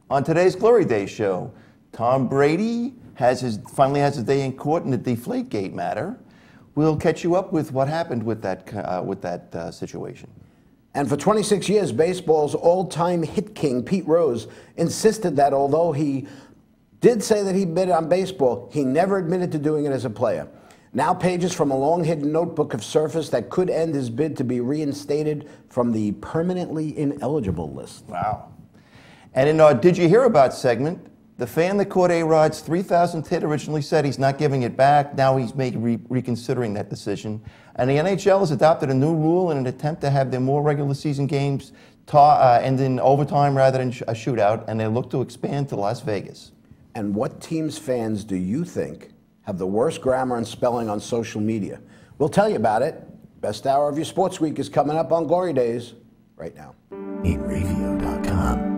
On today's Glory Days show, Tom Brady finally has his day in court in the Deflategate matter. We'll catch you up with what happened with that situation. And for 26 years, baseball's all-time hit king, Pete Rose, insisted that although he did say that he bid on baseball, he never admitted to doing it as a player. Now pages from a long-hidden notebook have surfaced that could end his bid to be reinstated from the permanently ineligible list. Wow. And in our Did You Hear About segment, the fan that caught A-Rod's 3,000th hit originally said he's not giving it back. Now he's reconsidering that decision. And the NHL has adopted a new rule in an attempt to have their more regular season games end in overtime rather than a shootout, and they look to expand to Las Vegas. And what team's fans do you think have the worst grammar and spelling on social media? We'll tell you about it. Best hour of your sports week is coming up on Glory Days right now. eatradio.com.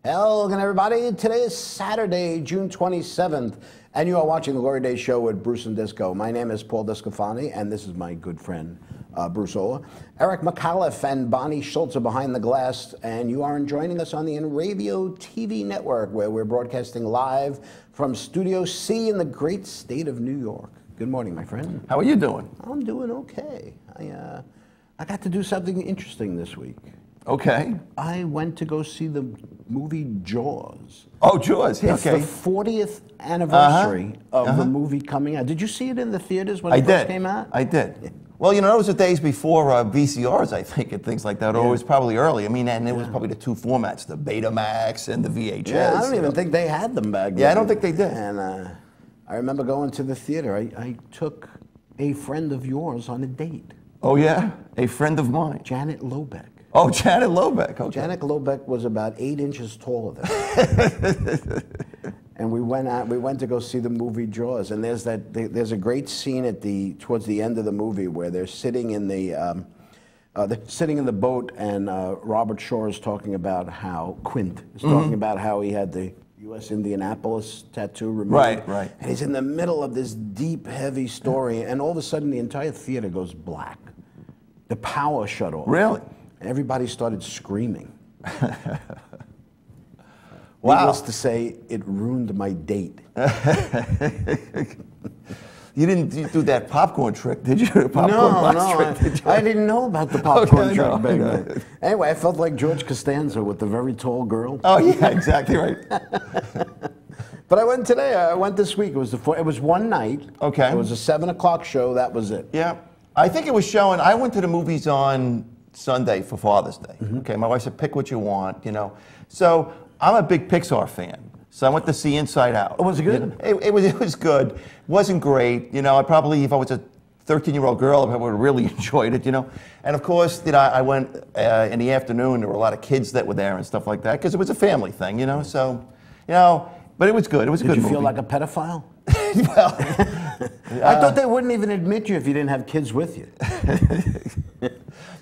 Hello again, everybody. Today is Saturday, June 27th, and you are watching the Glory Days show with Bruce and Disco. My name is Paul Discofani, and this is my good friend, Bruce Ola. Eric McAuliffe and Bonnie Schultz are behind the glass, and you are joining us on the Radio TV network, where we're broadcasting live from Studio C in the great state of New York. Good morning, my friend. How are you doing? I'm doing okay. I got to do something interesting this week. Okay. I went to go see the movie Jaws. Oh, Jaws. It's Okay. the 40th anniversary of the movie coming out. Did you see it in the theaters when it first came out? I did. Well, you know, it was the days before VCRs, I think, and things like that, or it was probably early. I mean, and it was probably the two formats, the Betamax and the VHS. Yeah, I don't even think they had them back then. Yeah, I don't think they did. And I remember going to the theater. I took a friend of yours on a date. Oh, yeah? A friend of mine. Janet Lobeck. Oh, Janet Lobeck. Okay. Janet Lobeck was about 8 inches taller than me. And we went to go see the movie Jaws. And there's a great scene towards the end of the movie where they're sitting in the boat, and Robert Shaw is talking about how Quint is talking about how he had the U.S. Indianapolis tattoo removed. Right. And he's in the middle of this deep, heavy story, and all of a sudden the entire theater goes black. The power shut off. Really? And everybody started screaming. Wow. Needless to say, it ruined my date. You didn't do that popcorn trick, did you? I didn't know about the popcorn trick I back know. then. Anyway, I felt like George Costanza with the very tall girl. Oh, yeah, exactly right. But I went today. I went this week. It was one night. Okay. It was a 7 o'clock show. That was it. Yeah. I think it was showing. I went to the movies on Sunday for Father's Day. Okay, my wife said, pick what you want, you know. So I'm a big Pixar fan. So I went to see Inside Out. Oh, was it good? It was good. It wasn't great. You know, if I was a 13-year-old girl, I would have really enjoyed it, you know. And of course, you know, I went in the afternoon. There were a lot of kids that were there and stuff like that because it was a family thing, you know. So, you know, but it was good. It was a good movie. Did you feel like a pedophile? Well, I thought they wouldn't even admit you if you didn't have kids with you.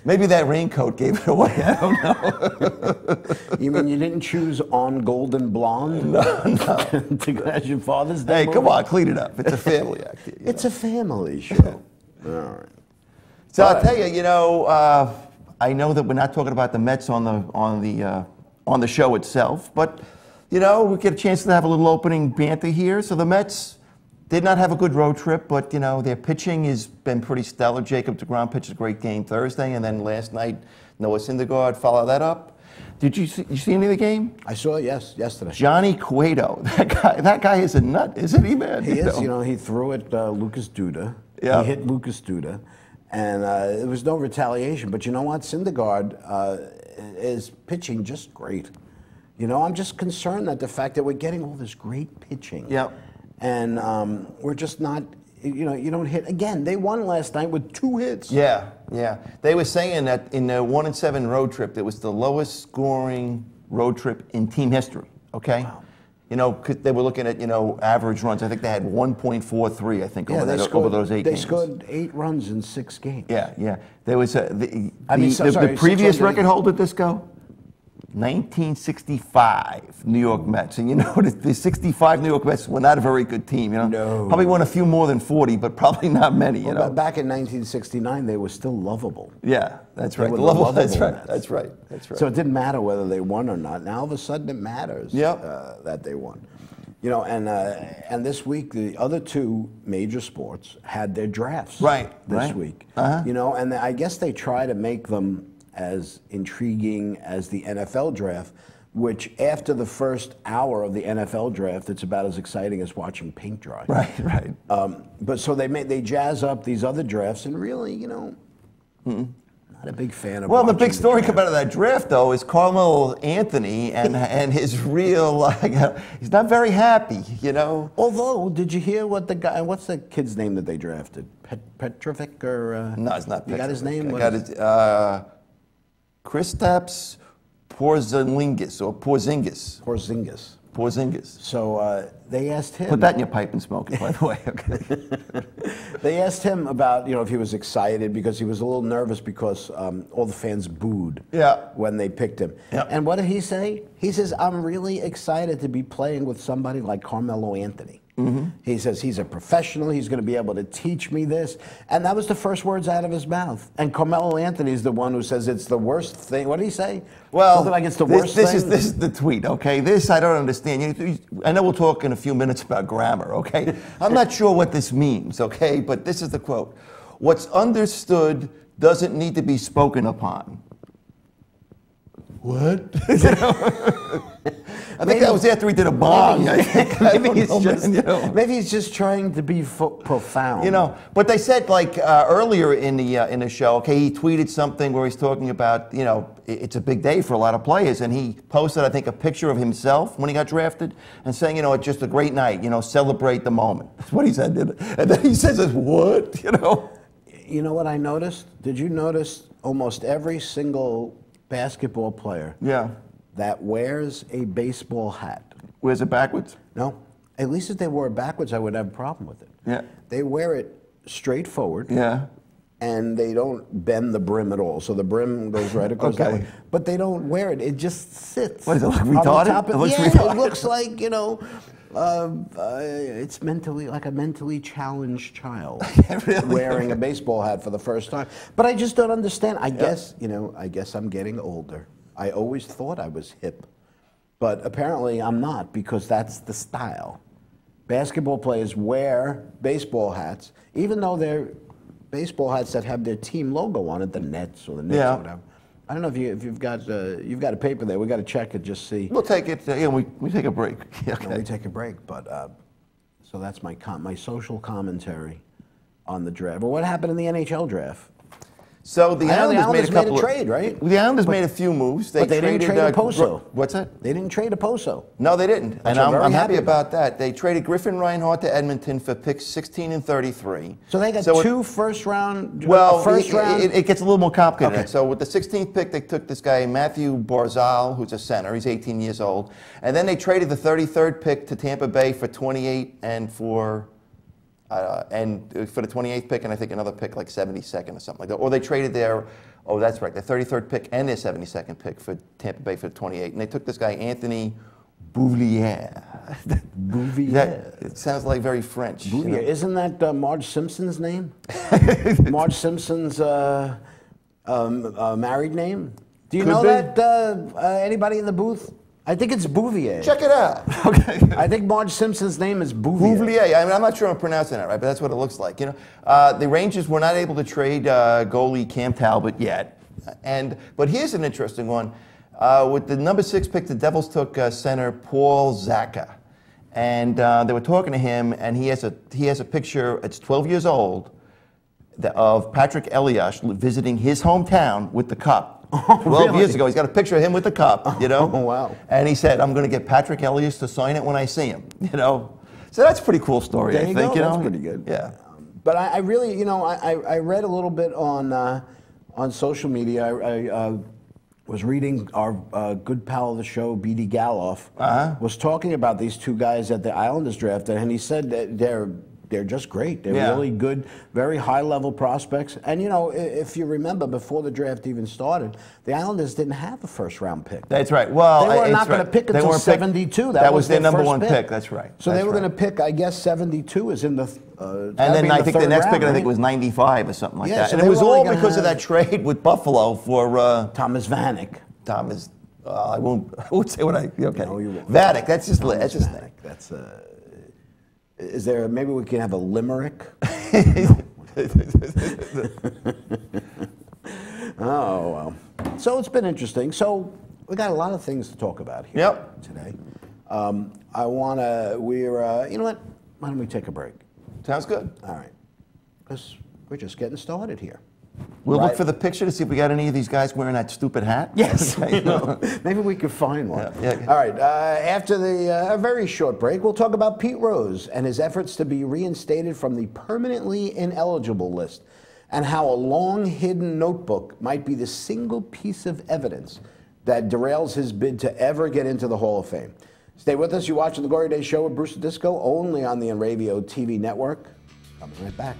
Maybe that raincoat gave it away. I don't know. You mean you didn't choose On Golden Blonde? No. As your Father's Day Hey, movie? come on, clean it up. It's a family act. It's a family show. All right. So I'll tell you, you know, I know that we're not talking about the Mets on the show itself, but you know, we get a chance to have a little opening banter here. So the Mets did not have a good road trip, but you know, their pitching has been pretty stellar. Jacob deGrom pitched a great game Thursday, and then last night Noah Syndergaard followed that up. Did you see any of the game? I saw it, yes, yesterday. Johnny Cueto, that guy is a nut, isn't he, man? He is. You know, he threw at Lucas Duda. Yeah. He hit Lucas Duda, and there was no retaliation. But you know what? Syndergaard is pitching just great. You know, I'm just concerned that the fact that we're getting all this great pitching, and we're just not. You know, you don't hit again. They won last night with 2 hits. Yeah, yeah. They were saying that in the 1-7 road trip, it was the lowest scoring road trip in team history. Okay. Wow. You know, 'cause they were looking at, average runs. I think they had 1.43, I think, over those 8 games. They scored 8 runs in 6 games. Yeah, yeah. There was the sorry, previous record holder, Disco, 1965 New York Mets. And the 65 New York Mets were not a very good team, No. Probably won a few more than 40, but probably not many, Well, back in 1969, they were still lovable. Yeah, that's right. That's right. Mets. That's right. That's right. So it didn't matter whether they won or not. Now all of a sudden it matters that they won. And this week the other 2 major sports had their drafts. This week. And I guess they try to make them as intriguing as the NFL draft, which after the first hour of the NFL draft, it's about as exciting as watching paint dry. Right. But so they jazz up these other drafts, and really, not a big fan of. Well, the big story coming out of that draft, though, is Carmelo Anthony and his real. He's not very happy, Although, did you hear what what's the kid's name that they drafted? Petrovic or? No, it's not. You got his name? I got his. Kristaps Porzingis or Porzingis. Porzingis. So they asked him. Put that in your pipe and smoke it, by the way. Okay. They asked him about if he was excited because he was a little nervous because all the fans booed when they picked him. Yeah. And what did he say? He says, "I'm really excited to be playing with somebody like Carmelo Anthony." Mm-hmm. He says he's a professional. He's going to be able to teach me this. And that was the first words out of his mouth. And Carmelo Anthony is the one who says it's the worst thing. What did he say? Well, something like it's the worst thing. This is the tweet. Okay, this I don't understand. I know we'll talk in a few minutes about grammar. Okay, I'm not sure what this means. Okay, but this is the quote: "What's understood doesn't need to be spoken upon." What? I think that was after he did a bong. Maybe he's just trying to be profound. But they said earlier in the show, okay, he tweeted something where he's talking about it's a big day for a lot of players, and he posted I think a picture of himself when he got drafted and saying it's just a great night, celebrate the moment. That's what he said, and then he says, "What?" You know what I noticed? Did you notice almost every single basketball player that wears a baseball hat wears it backwards? No. At least if they wore it backwards, I would have a problem with it. Yeah. They wear it straight forward. Yeah. And they don't bend the brim at all. So the brim goes right across that way. But they don't wear it. It just sits. What, does it look retarded? It looks like, it's like a mentally challenged child wearing a baseball hat for the first time. But I just don't understand. I guess I'm getting older. I always thought I was hip. But apparently I'm not, because that's the style. Basketball players wear baseball hats, even though they're baseball hats that have their team logo on it, the Nets or the Knicks or whatever. I don't know if you've got a paper there. We got to check it, just see. We'll take it. We take a break. Okay. We take a break, but so that's my social commentary on the draft. But what happened in the NHL draft? So the Islanders made a trade, right? The Islanders made a few moves. But they didn't trade Oposo. What's that? They didn't trade Oposo. No, they didn't. And I'm happy about that. They traded Griffin Reinhart to Edmonton for picks 16 and 33. So they got two first round. Well, round. It gets a little more complicated. Okay. So with the 16th pick, they took this guy Matthew Barzal, who's a center. He's 18 years old, and then they traded the 33rd pick to Tampa Bay for 28 and for the 28th pick, and I think another pick like 72nd or something like that. Or they traded their, that's right, the 33rd pick and their 72nd pick for Tampa Bay for 28. And they took this guy, Anthony Bouvier. Bouvier. It sounds like very French. Bouvier. Isn't that Marge Simpson's name? Marge Simpson's married name? Do you know that? Anybody in the booth? I think it's Bouvier. Check it out. Okay. I think Marge Simpson's name is Bouvier. Bouvier. I mean, I'm not sure I'm pronouncing that right, but that's what it looks like. The Rangers were not able to trade goalie Cam Talbot yet, but here's an interesting one. With the number 6 pick, the Devils took center Paul Zacha. And they were talking to him, and he has a picture, it's 12 years old, of Patrick Elias visiting his hometown with the cup. 12 years ago. He's got a picture of him with the cup, you know? Oh, wow. And he said, I'm going to get Patrick Elias to sign it when I see him, you know? So that's a pretty cool story, There I you think, go. you know? That's pretty good. Yeah. But I really, you know, I read a little bit on social media. I was reading our good pal of the show, B.D. Galoff, was talking about these two guys that the Islanders drafted, and he said that they're just great. They're really good, very high-level prospects. And, you know, if you remember, before the draft even started, the Islanders didn't have a first-round pick. That's right. Well, they were not going to pick until 72. That was their number first 1 pick. That's right. So they were going to pick, I guess, 72 is in the and then I think the next pick, I think, was 95 or something like that. So and it was all because of that trade with Buffalo for Thomas Vanek. Thomas. I won't say what I. Okay. No, you won't. Vanek. That's his name. That's is there, maybe we can have a limerick? Oh, well. So it's been interesting. So we got a lot of things to talk about here today. I want to, you know what? Why don't we take a break? Sounds good. All right. Because we're just getting started here. We'll look for the picture to see if we got any of these guys wearing that stupid hat. Yes. Okay. Maybe we could find one. Yeah. All right. After a very short break, we'll talk about Pete Rose and his efforts to be reinstated from the permanently ineligible list, and how a long-hidden notebook might be the single piece of evidence that derails his bid to ever get into the Hall of Fame. Stay with us. You're watching The Glory Days Show with Bruce Disco, only on the Enravio TV network. Coming right back.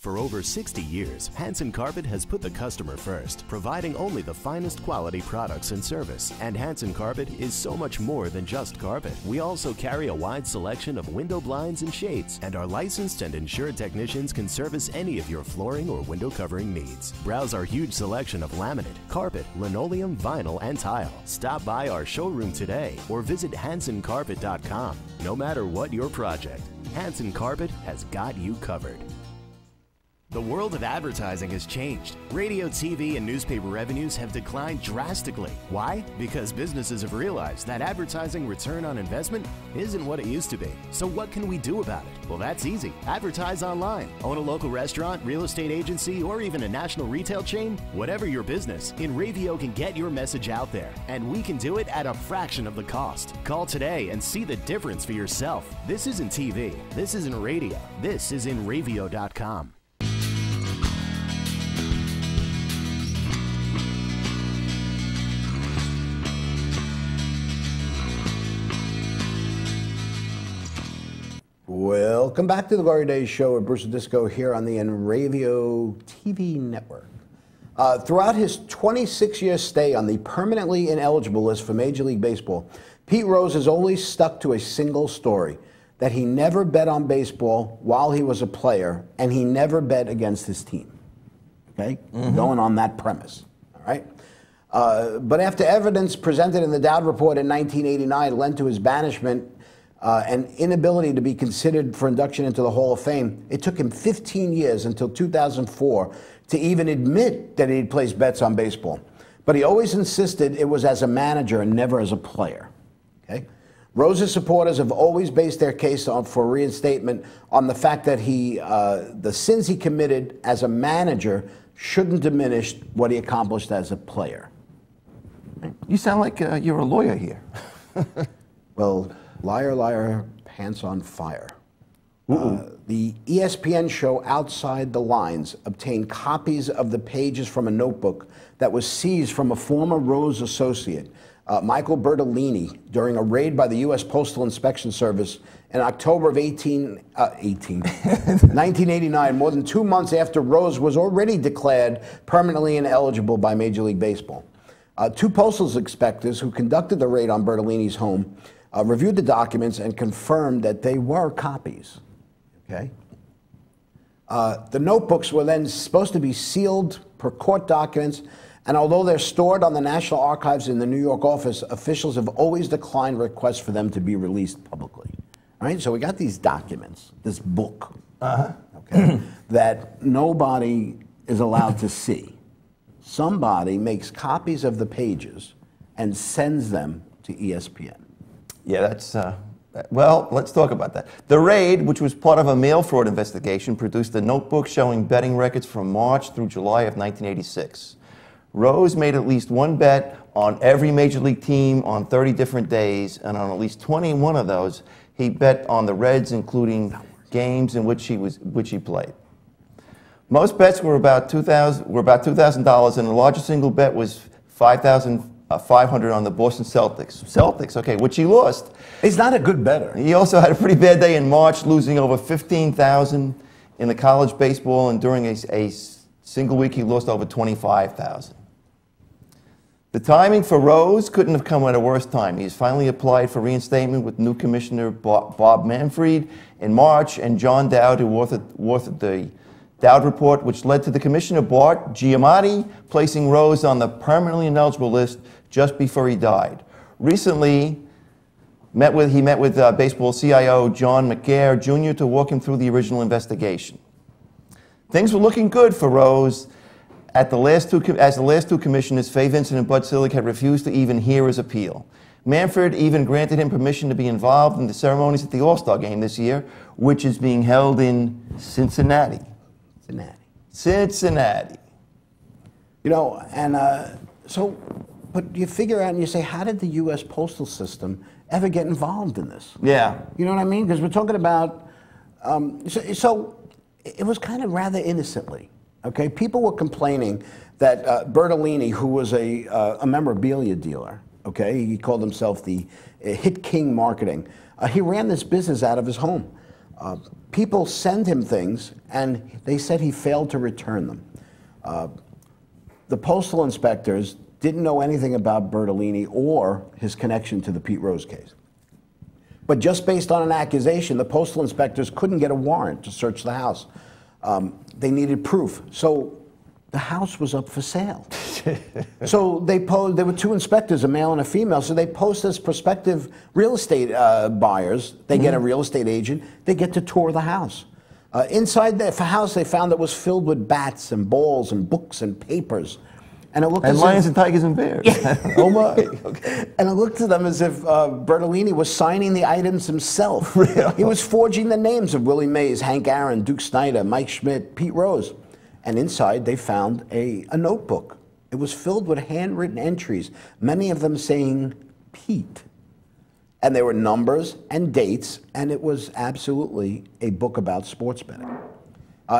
For over 60 years, Hanson Carpet has put the customer first, providing only the finest quality products and service. And Hanson Carpet is so much more than just carpet. We also carry a wide selection of window blinds and shades, and our licensed and insured technicians can service any of your flooring or window covering needs. Browse our huge selection of laminate, carpet, linoleum, vinyl, and tile. Stop by our showroom today or visit hansoncarpet.com. No matter what your project, Hanson Carpet has got you covered. The world of advertising has changed. Radio, TV, and newspaper revenues have declined drastically. Why? Because businesses have realized that advertising return on investment isn't what it used to be. So what can we do about it? Well, that's easy. Advertise online. Own a local restaurant, real estate agency, or even a national retail chain? Whatever your business, Enravio can get your message out there, and we can do it at a fraction of the cost. Call today and see the difference for yourself. This isn't TV. This isn't radio. This is Enravio.com. Welcome back to the Glory Days Show with Bruce Disco here on the Enravio TV network. Throughout his 26-year stay on the permanently ineligible list for Major League Baseball, Pete Rose has always stuck to a single story, that he never bet on baseball while he was a player, and he never bet against his team. Okay? Going on that premise. All right? But after evidence presented in the Dowd Report in 1989 led to his banishment and inability to be considered for induction into the Hall of Fame, it took him 15 years until 2004 to even admit that he'd placed bets on baseball. But he always insisted it was as a manager and never as a player. Okay? Rose's supporters have always based their case for reinstatement on the fact that the sins he committed as a manager shouldn't diminish what he accomplished as a player. You sound like you're a lawyer here. Well, liar, liar, pants on fire. The ESPN show Outside the Lines obtained copies of the pages from a notebook that was seized from a former Rose associate, Michael Bertolini, during a raid by the U.S. Postal Inspection Service in October of 1989, more than 2 months after Rose was already declared permanently ineligible by Major League Baseball. Two postal inspectors who conducted the raid on Bertolini's home reviewed the documents and confirmed that they were copies. Okay? The notebooks were then supposed to be sealed per court documents, and although they're stored on the National Archives in the New York office, officials have always declined requests for them to be released publicly. All right? So we got these documents, this book, okay, that nobody is allowed to see. Somebody makes copies of the pages and sends them to ESPN. Yeah, that's, well, let's talk about that. The raid, which was part of a mail fraud investigation, produced a notebook showing betting records from March through July of 1986. Rose made at least one bet on every major league team on 30 different days, and on at least 21 of those, he bet on the Reds, including games in which he played. Most bets were about $2,000, and the largest single bet was $5,500 on the Boston Celtics. Celtics, okay, which he lost. He's not a good bettor. He also had a pretty bad day in March, losing over $15,000 in the college baseball, and during a single week, he lost over $25,000. The timing for Rose couldn't have come at a worse time. He's finally applied for reinstatement with new commissioner Bob Manfred in March, and John Dowd, who authored the Dowd report, which led to the commissioner Bart Giamatti placing Rose on the permanently ineligible list just before he died. Recently, he met with baseball CIO John McGair Jr. to walk him through the original investigation. Things were looking good for Rose as the last two commissioners, Fay Vincent and Bud Selig, had refused to even hear his appeal. Manfred even granted him permission to be involved in the ceremonies at the All-Star Game this year, which is being held in Cincinnati. Cincinnati. You know, and but you figure out and you say, how did the U.S. Postal System ever get involved in this? Yeah. You know what I mean? Because we're talking about, so it was kind of rather innocently, okay? People were complaining that Bertolini, who was a memorabilia dealer, okay? He called himself the Hit King Marketing. He ran this business out of his home. People send him things, and they said he failed to return them. The postal inspectors didn't know anything about Bertolini or his connection to the Pete Rose case. But just based on an accusation, the postal inspectors couldn't get a warrant to search the house. They needed proof. So the house was up for sale. So there were two inspectors, a male and a female, so they post as prospective real estate buyers. They get a real estate agent. They get to tour the house. Inside the house, they found it was filled with bats and balls and books and papers. And it looked And lions and tigers and bears. Oh my. Okay. And it looked to them as if Bertolini was signing the items himself. Really? He was forging the names of Willie Mays, Hank Aaron, Duke Snyder, Mike Schmidt, Pete Rose. And inside they found a notebook. It was filled with handwritten entries, many of them saying Pete. And there were numbers and dates, and it was absolutely a book about sports betting.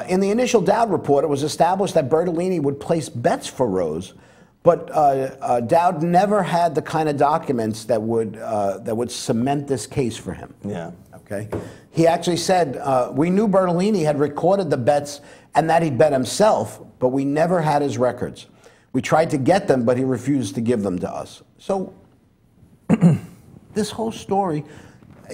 In the initial Dowd report, it was established that Bertolini would place bets for Rose, but Dowd never had the kind of documents that would cement this case for him. Yeah. Okay. He actually said, we knew Bertolini had recorded the bets and that he bet himself, but we never had his records. We tried to get them, but he refused to give them to us. So this whole story,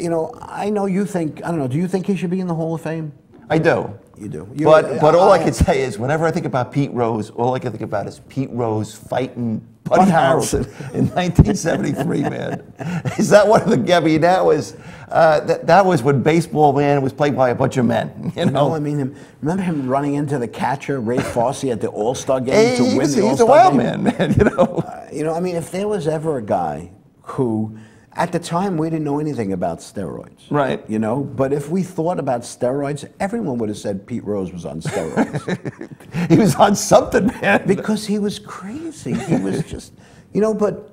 you know, I know you think, I don't know, do you think he should be in the Hall of Fame? I do. You do. But all I can say is, whenever I think about Pete Rose, all I can think about is Pete Rose fighting Buddy Harrelson in 1973, man. Is that one of the, I mean, that was, that was when baseball, man, was played by a bunch of men. You know, I mean, remember him running into the catcher, Ray Fosse, at the All-Star game to win the All-Star game? He's a wild man, you know. I mean, if there was ever a guy who, at the time, we didn't know anything about steroids. Right. You know, but if we thought about steroids, everyone would have said Pete Rose was on steroids. He was on something, man. Because he was crazy. He was just, you know, but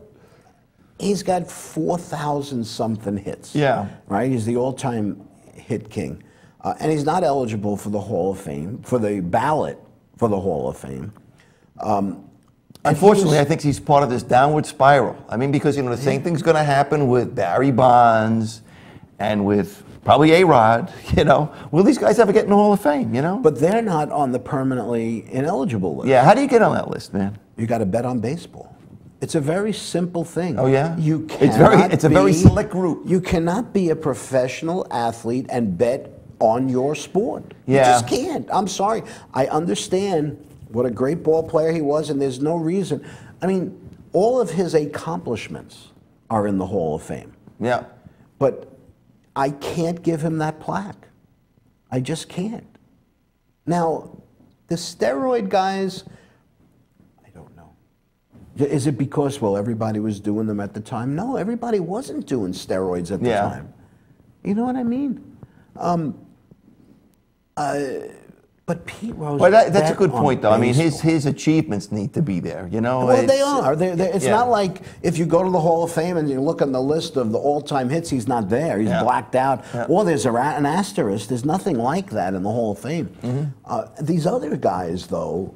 he's got 4,000 something hits. Yeah. Right? He's the all-time hit king. And he's not eligible for the Hall of Fame, for the ballot for the Hall of Fame. Unfortunately, I think he's part of this downward spiral. I mean, because, you know, the same thing's going to happen with Barry Bonds and with probably A-Rod, you know. Will these guys ever get in the Hall of Fame, you know? But they're not on the permanently ineligible list. Yeah, how do you get on that list, man? You got to bet on baseball. It's a very simple thing. Oh, yeah? You It's a very select group. You cannot be a professional athlete and bet on your sport. Yeah. You just can't. I'm sorry. I understand what a great ball player he was, and there's no reason. I mean, all of his accomplishments are in the Hall of Fame. Yeah. But I can't give him that plaque. I just can't. Now, the steroid guys, I don't know. Is it because, well, everybody was doing them at the time? No, everybody wasn't doing steroids at the time. You know what I mean? But Pete Rose. Well, that's a good point, though. I mean, his achievements need to be there. You know. Well, they are. It's not like if you go to the Hall of Fame and you look on the list of the all-time hits, he's not there. He's blacked out. Yeah. Or there's an asterisk. There's nothing like that in the Hall of Fame. These other guys, though,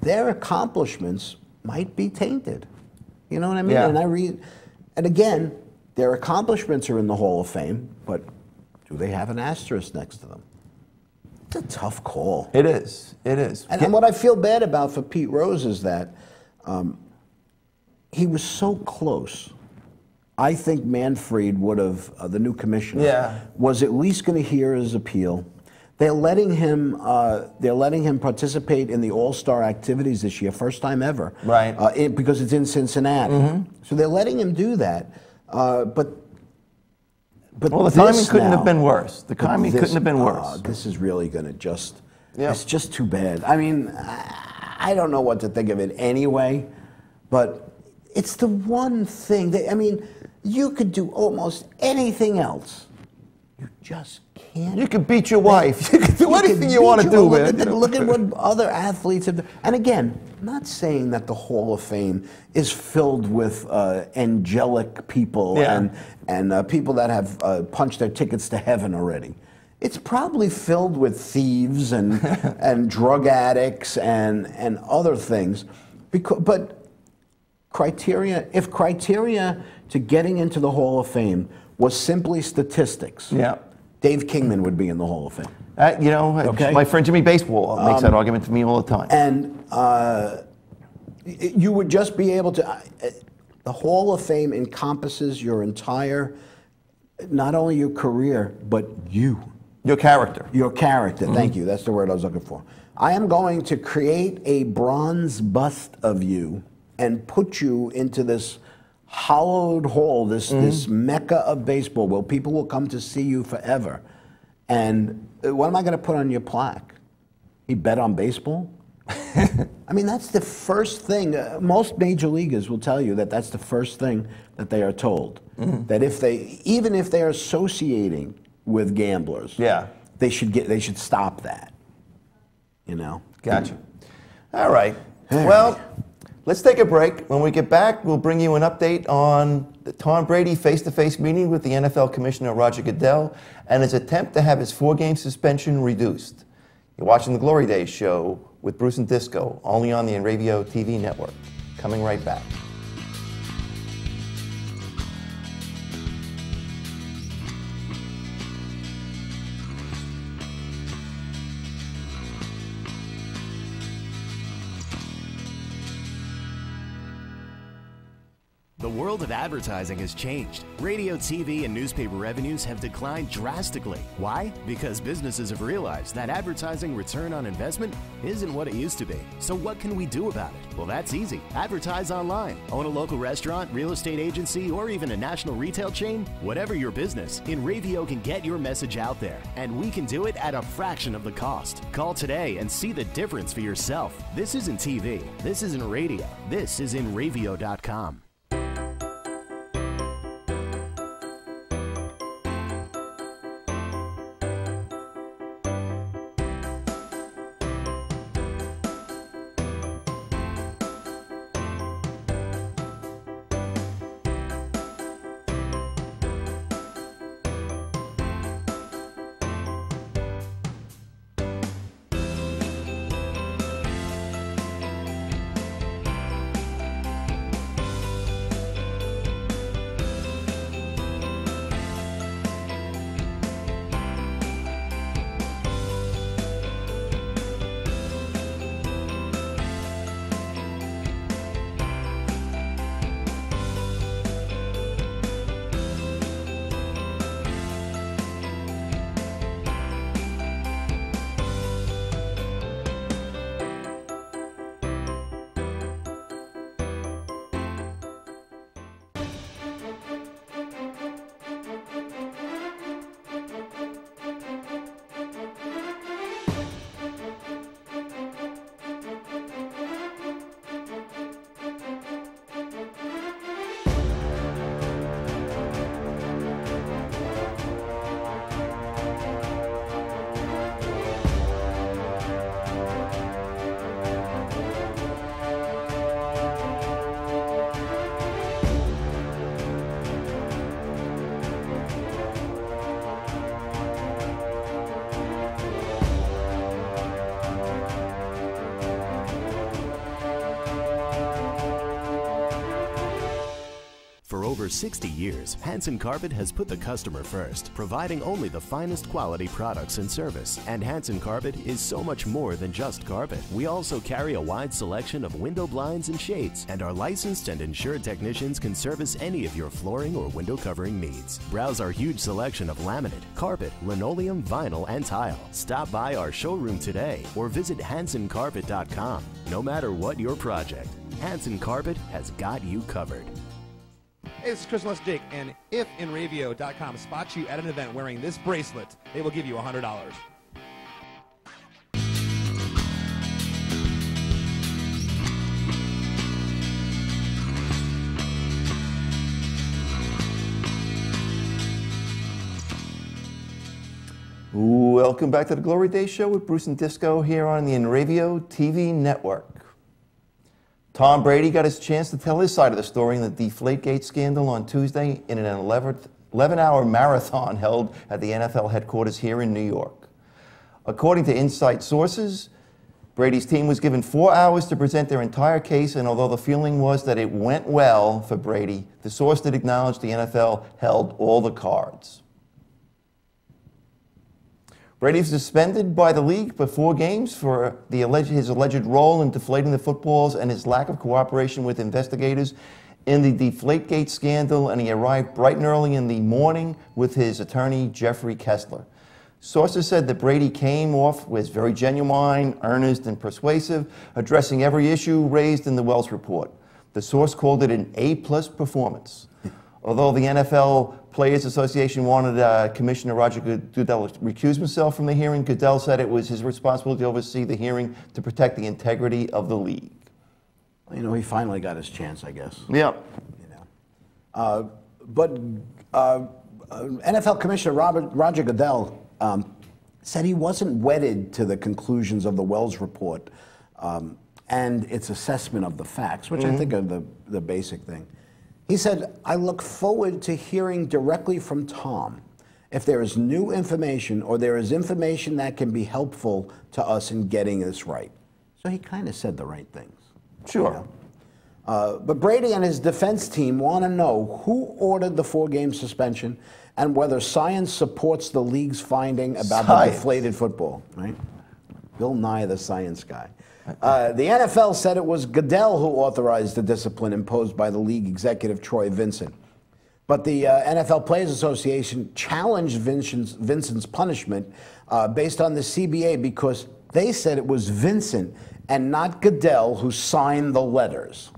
their accomplishments might be tainted. You know what I mean? Yeah. And again, their accomplishments are in the Hall of Fame, but do they have an asterisk next to them? It's a tough call. It is. It is. And what I feel bad about for Pete Rose is that he was so close. I think Manfred would have, the new commissioner, was at least going to hear his appeal. They're letting him participate in the All-Star activities this year, first time ever. Right. Because it's in Cincinnati. So they're letting him do that. But well, the timing couldn't have been worse. The timing couldn't have been worse. This is really going to just, it's just too bad. I mean, I don't know what to think of it anyway, but it's the one thing that, I mean, you could do almost anything else. You just can't. You can beat your wife. You can do anything you want to do, man. Look at what other athletes have done. And again, I'm not saying that the Hall of Fame is filled with angelic people and people that have punched their tickets to heaven already. It's probably filled with thieves and and drug addicts and other things. But if criteria to getting into the Hall of Fame was simply statistics, Dave Kingman would be in the Hall of Fame. You know, my friend Jimmy Baseball makes that argument to me all the time. And you would just be able to. The Hall of Fame encompasses your entire, not only your career, but you. Your character. Your character. Thank you. That's the word I was looking for. I am going to create a bronze bust of you and put you into this hallowed hall, this mecca of baseball, where people will come to see you forever. And what am I going to put on your plaque? He bet on baseball? I mean, that's the first thing. Most major leaguers will tell you that that's the first thing that they are told. That even if they're associating with gamblers, they should stop that. You know? Gotcha. All right. Well, let's take a break. When we get back, we'll bring you an update on the Tom Brady face-to-face meeting with the NFL Commissioner Roger Goodell and his attempt to have his 4-game suspension reduced. You're watching the Glory Days show with Bruce and Disco, only on the Enravio TV network. Coming right back. The world of advertising has changed. Radio, TV, and newspaper revenues have declined drastically. Why? Because businesses have realized that advertising return on investment isn't what it used to be. So what can we do about it? Well, that's easy. Advertise online. Own a local restaurant, real estate agency, or even a national retail chain? Whatever your business, InRavio can get your message out there, and we can do it at a fraction of the cost. Call today and see the difference for yourself. This isn't TV. This isn't radio. This is InRavio.com. For over 60 years, Hanson Carpet has put the customer first, providing only the finest quality products and service. And Hanson Carpet is so much more than just carpet. We also carry a wide selection of window blinds and shades, and our licensed and insured technicians can service any of your flooring or window covering needs. Browse our huge selection of laminate, carpet, linoleum, vinyl, and tile. Stop by our showroom today or visit HansonCarpet.com. No matter what your project, Hanson Carpet has got you covered. Hey, this is Chris Les Jake, and if InRavio.com spots you at an event wearing this bracelet, they will give you $100. Welcome back to the Glory Days Show with Bruce and Disco here on the InRavio TV network. Tom Brady got his chance to tell his side of the story in the Deflategate scandal on Tuesday in an 11-hour marathon held at the NFL headquarters here in New York. According to inside sources, Brady's team was given 4 hours to present their entire case, and although the feeling was that it went well for Brady, the source did acknowledge the NFL held all the cards. Brady was suspended by the league for 4 games for his alleged role in deflating the footballs and his lack of cooperation with investigators in the Deflategate scandal, and he arrived bright and early in the morning with his attorney, Jeffrey Kessler. Sources said that Brady came off was very genuine, earnest, and persuasive, addressing every issue raised in the Wells report. The source called it an A-plus performance. Although the NFL Players Association wanted Commissioner Roger Goodell to recuse himself from the hearing, Goodell said it was his responsibility to oversee the hearing to protect the integrity of the league. You know, he finally got his chance, I guess. Yeah. You know, NFL Commissioner Roger Goodell said he wasn't wedded to the conclusions of the Wells report and its assessment of the facts, which I think are the basic thing. He said, "I look forward to hearing directly from Tom if there is new information or there is information that can be helpful to us in getting this right." So he kind of said the right things. Sure. You know? But Brady and his defense team want to know who ordered the 4-game suspension and whether science supports the league's finding about the deflated football, right? Bill Nye, the science guy. The NFL said it was Goodell who authorized the discipline imposed by the league executive Troy Vincent. But the NFL Players Association challenged Vincent's punishment based on the CBA because they said it was Vincent and not Goodell who signed the letters.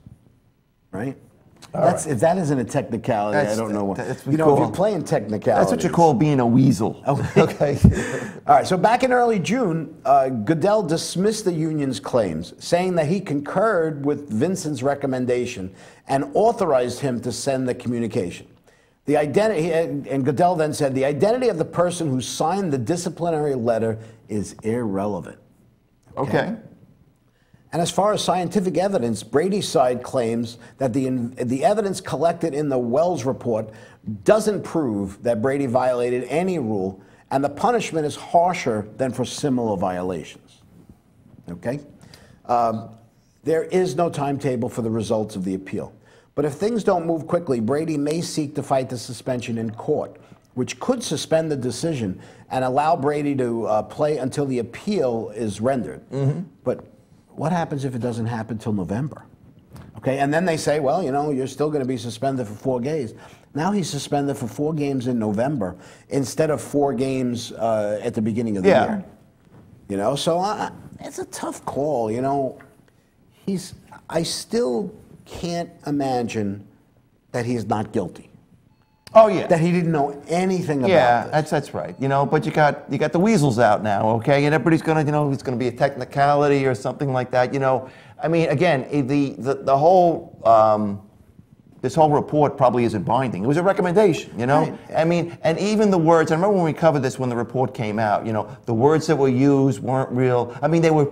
Right? If that isn't a technicality, I don't know what. If you're playing technicalities. That's what you call being a weasel. Okay. All right, so back in early June, Goodell dismissed the union's claims, saying that he concurred with Vincent's recommendation and authorized him to send the communication. The identity, and Goodell then said, the identity of the person who signed the disciplinary letter is irrelevant. Okay. And as far as scientific evidence, Brady's side claims that the evidence collected in the Wells report doesn't prove that Brady violated any rule, and the punishment is harsher than for similar violations. Okay? There is no timetable for the results of the appeal. But if things don't move quickly, Brady may seek to fight the suspension in court, which could suspend the decision and allow Brady to play until the appeal is rendered. But what happens if it doesn't happen till November? Okay, and then they say, well, you're still going to be suspended for 4 games. Now he's suspended for 4 games in November instead of 4 games at the beginning of the year. So it's a tough call. I still can't imagine that he's not guilty. Oh yeah. That he didn't know anything about this. That's right. But you got the weasels out now, okay? And everybody's gonna, it's gonna be a technicality or something like that. I mean, again, the whole this whole report probably isn't binding. It was a recommendation, Right. I mean, and even the words. I remember when we covered this when the report came out. The words that were used weren't real. I mean, they were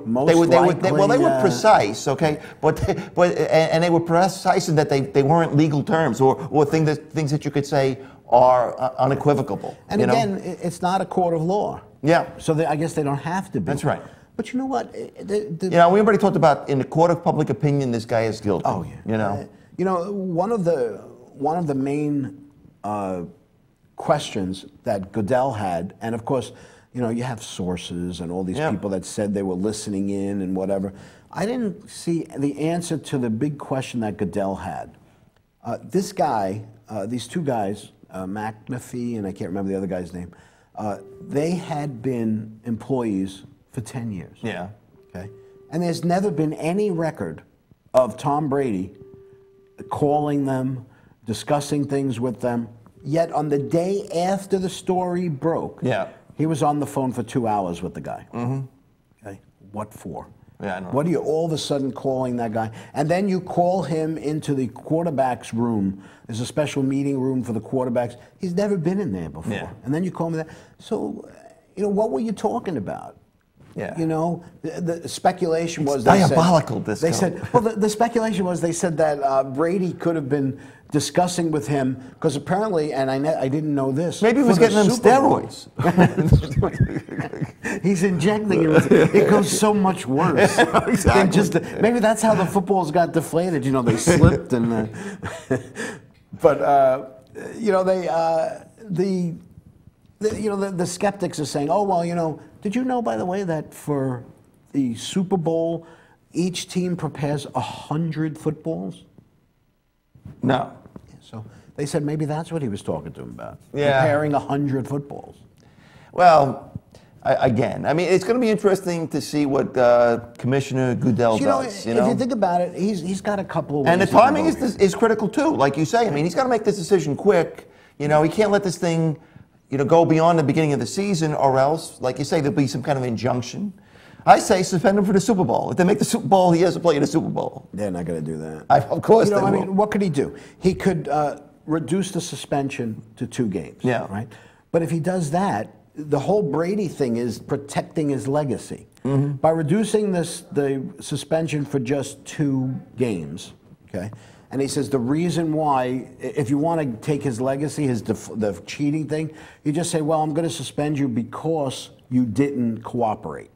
precise, okay, but they were precise in that they weren't legal terms or things that you could say are unequivocal. And again, it's not a court of law. Yeah. So I guess they don't have to be. That's right. But you know what? We already talked about in the court of public opinion, this guy is guilty. Oh yeah. One of the main questions that Goodell had, and of course, you have sources and all these people that said they were listening in and whatever. I didn't see the answer to the big question that Goodell had. This guy, these 2 guys, McAfee and I can't remember the other guy's name, they had been employees for 10 years. Yeah. Okay. And there's never been any record of Tom Brady calling them, discussing things with them. Yet on the day after the story broke, he was on the phone for 2 hours with the guy. Okay, what for? Yeah, I know. What are you all of a sudden calling that guy? And then you call him into the quarterback's room. There's a special meeting room for the quarterbacks. He's never been in there before. Yeah. And then you call him there. So, what were you talking about? Yeah. The speculation was diabolical. They said the speculation was they said that Brady could have been discussing with him because apparently, and I didn't know this. Maybe he was getting them steroids. He's injecting him. It goes so much worse. Exactly. Maybe that's how the footballs got deflated. They slipped and. The skeptics are saying, oh well, did you know, by the way, that for the Super Bowl, each team prepares 100 footballs? No. So they said maybe that's what he was talking to him about. Yeah. Preparing 100 footballs. Well, again, I mean, it's going to be interesting to see what Commissioner Goodell does. If you think about it, he's got a couple of ways. And the timing is critical too, like you say. I mean, he's got to make this decision quick. He can't let this thing, go beyond the beginning of the season, or else, like you say, there'll be some kind of injunction. I say suspend him for the Super Bowl. If they make the Super Bowl, he has to play in the Super Bowl. They're not going to do that. Of course they will. I mean, what could he do? He could reduce the suspension to 2 games. Yeah. Right? But if he does that, the whole Brady thing is protecting his legacy. By reducing the suspension for just 2 games, okay? And he says the reason why, if you want to take his legacy, the cheating thing, you just say, well, I'm going to suspend you because you didn't cooperate.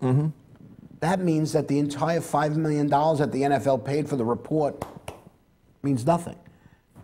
That means that the entire $5 million that the NFL paid for the report means nothing.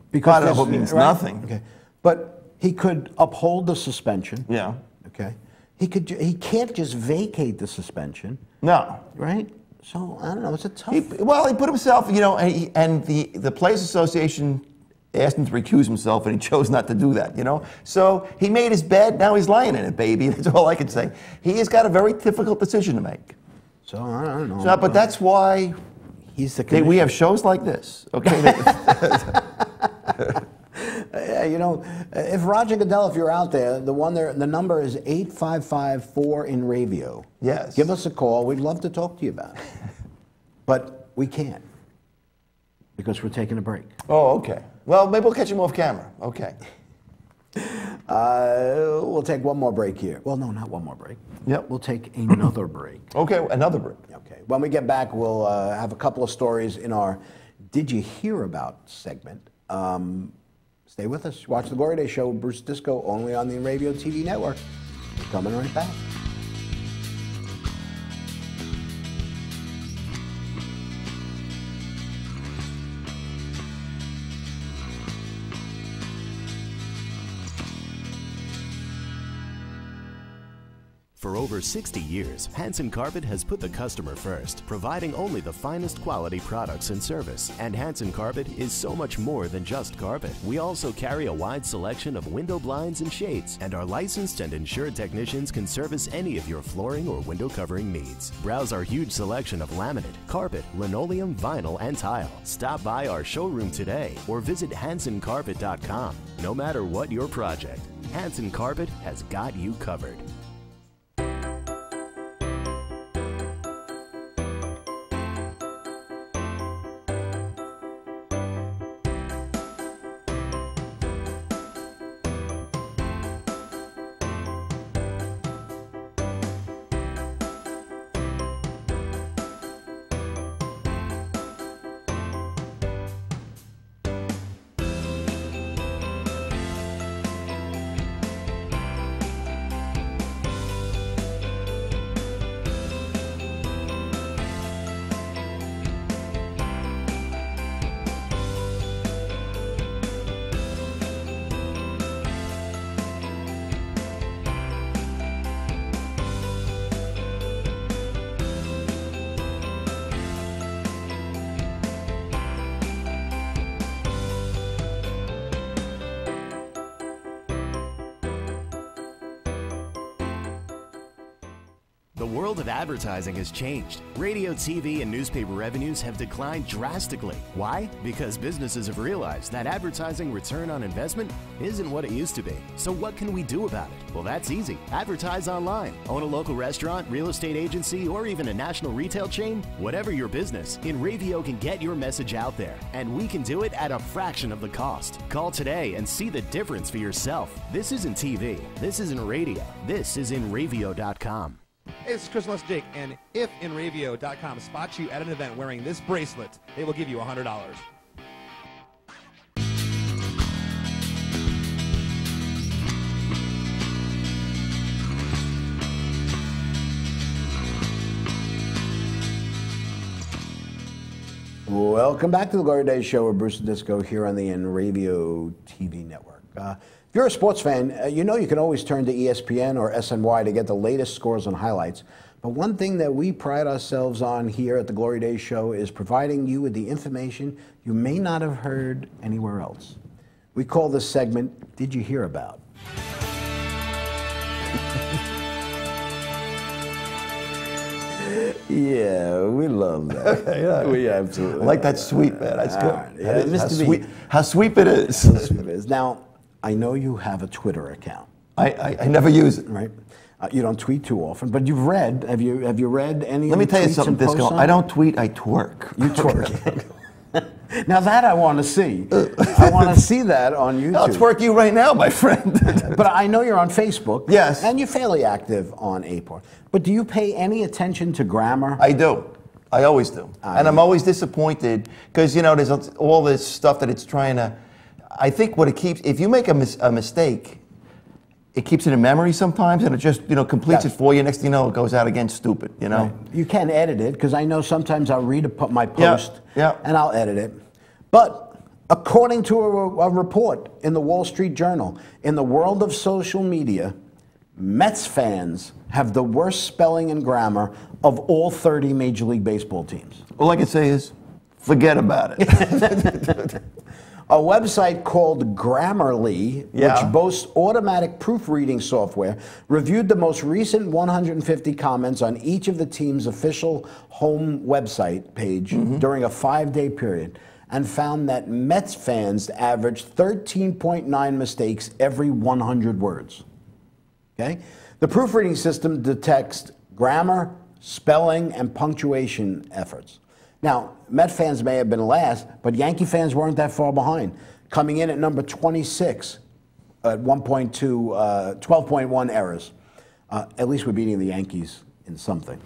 Because it means nothing. Okay. But he could uphold the suspension. Yeah. Okay. He can't just vacate the suspension. No. Right? So, I don't know, it's a tough... He put himself, you know, and the Players Association asked him to recuse himself, and he chose not to do that, you know? So he made his bed, now he's lying in it, baby. That's all I can say. He has got a very difficult decision to make. So, I don't know. So, but that's why he's the we have shows like this, okay? You know, if Roger Goodell, if you're out there, the number is 855-4-IN-RAVIO. Yes. Give us a call. We'd love to talk to you about it. But we can't because we're taking a break. Oh, okay. Well, maybe we'll catch him off camera. Okay. We'll take one more break here. Well, no, not one more break. Yep. We'll take another break. Okay, another break. Okay. When we get back, we'll have a couple of stories in our Did You Hear About segment. Stay with us. Watch The Glory Day Show with Bruce Disco, only on the Radio TV network. We're coming right back. For over 60 years, Hanson Carpet has put the customer first, providing only the finest quality products and service. And Hanson Carpet is so much more than just carpet. We also carry a wide selection of window blinds and shades, and our licensed and insured technicians can service any of your flooring or window covering needs. Browse our huge selection of laminate, carpet, linoleum, vinyl, and tile. Stop by our showroom today or visit HansonCarpet.com. No matter what your project, Hanson Carpet has got you covered. The world of advertising has changed. Radio, TV, and newspaper revenues have declined drastically. Why? Because businesses have realized that advertising return on investment isn't what it used to be. So what can we do about it? Well, that's easy. Advertise online. Own a local restaurant, real estate agency, or even a national retail chain? Whatever your business, InRavio can get your message out there, and we can do it at a fraction of the cost. Call today and see the difference for yourself. This isn't TV. This isn't radio. This is InRavio.com. Hey, this is Chris Jake, and if InRavio.com spots you at an event wearing this bracelet, they will give you $100. Welcome back to the Glory Days Show with Bruce Disco here on the InRavio TV network. If you're a sports fan, you know you can always turn to ESPN or SNY to get the latest scores and highlights. But one thing that we pride ourselves on here at the Glory Days Show is providing you with the information you may not have heard anywhere else. We call this segment, Did You Hear About? Yeah, we love that. Yeah. We absolutely I like that sweep, man. That's good. Right. Yeah, That is- Mr. B. how sweep it is. Now, I know you have a Twitter account, I never use it. right? You don't tweet too often, but you've read. Have you read any? Let me of the tell you tweets something, and posts Disco. on I it? don't tweet, I twerk. You twerk. Now that I want to see. I want to see that on YouTube. I'll twerk you right now, my friend. But I know you're on Facebook. Yes. And you're fairly active on APOR. But do you pay any attention to grammar? I do. I always do. And I'm always disappointed because, you know, there's all this stuff that it's trying to... I think what it keeps... If you make a mistake, it keeps it in memory sometimes, and it just, you know, completes Yes. it for you. Next thing you know, it goes out again stupid, you know? Right. You can edit it, because I know sometimes I'll read my post, yeah. and I'll edit it. But according to a report in the Wall Street Journal, in the world of social media, Mets fans have the worst spelling and grammar of all 30 Major League Baseball teams. All I can say is, forget about it. A website called Grammarly, Yeah. which boasts automatic proofreading software, reviewed the most recent 150 comments on each of the team's official home website page during a 5-day period, and found that Mets fans averaged 13.9 mistakes every 100 words. Okay? The proofreading system detects grammar, spelling, and punctuation efforts. Now, Met fans may have been last, but Yankee fans weren't that far behind, coming in at number 26 at 12.1 errors. At least we're beating the Yankees in something.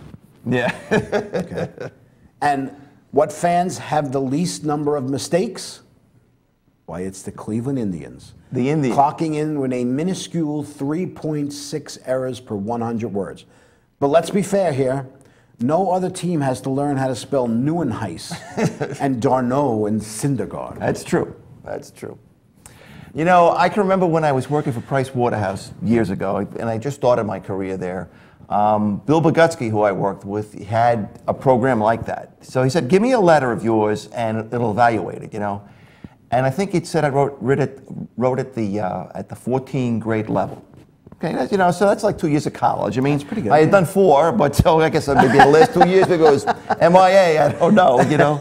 Yeah. Okay. And what fans have the least number of mistakes? Why, it's the Cleveland Indians. The Indians. Clocking in with a minuscule 3.6 errors per 100 words. But let's be fair here. No other team has to learn how to spell Neuenhuis and Darno and Syndergaard. That's true. That's true. You know, I can remember when I was working for Price Waterhouse years ago, and I just started my career there. Bill Bogutsky, who I worked with, had a program like that. So he said, give me a letter of yours and it'll evaluate it, you know. And I think it said I wrote it at the 14th grade level. Okay, that's, you know, so that's like 2 years of college. I mean, That's pretty good, I had yeah. done 4, but so I guess maybe the last 2 years because MIA, I don't know, you know.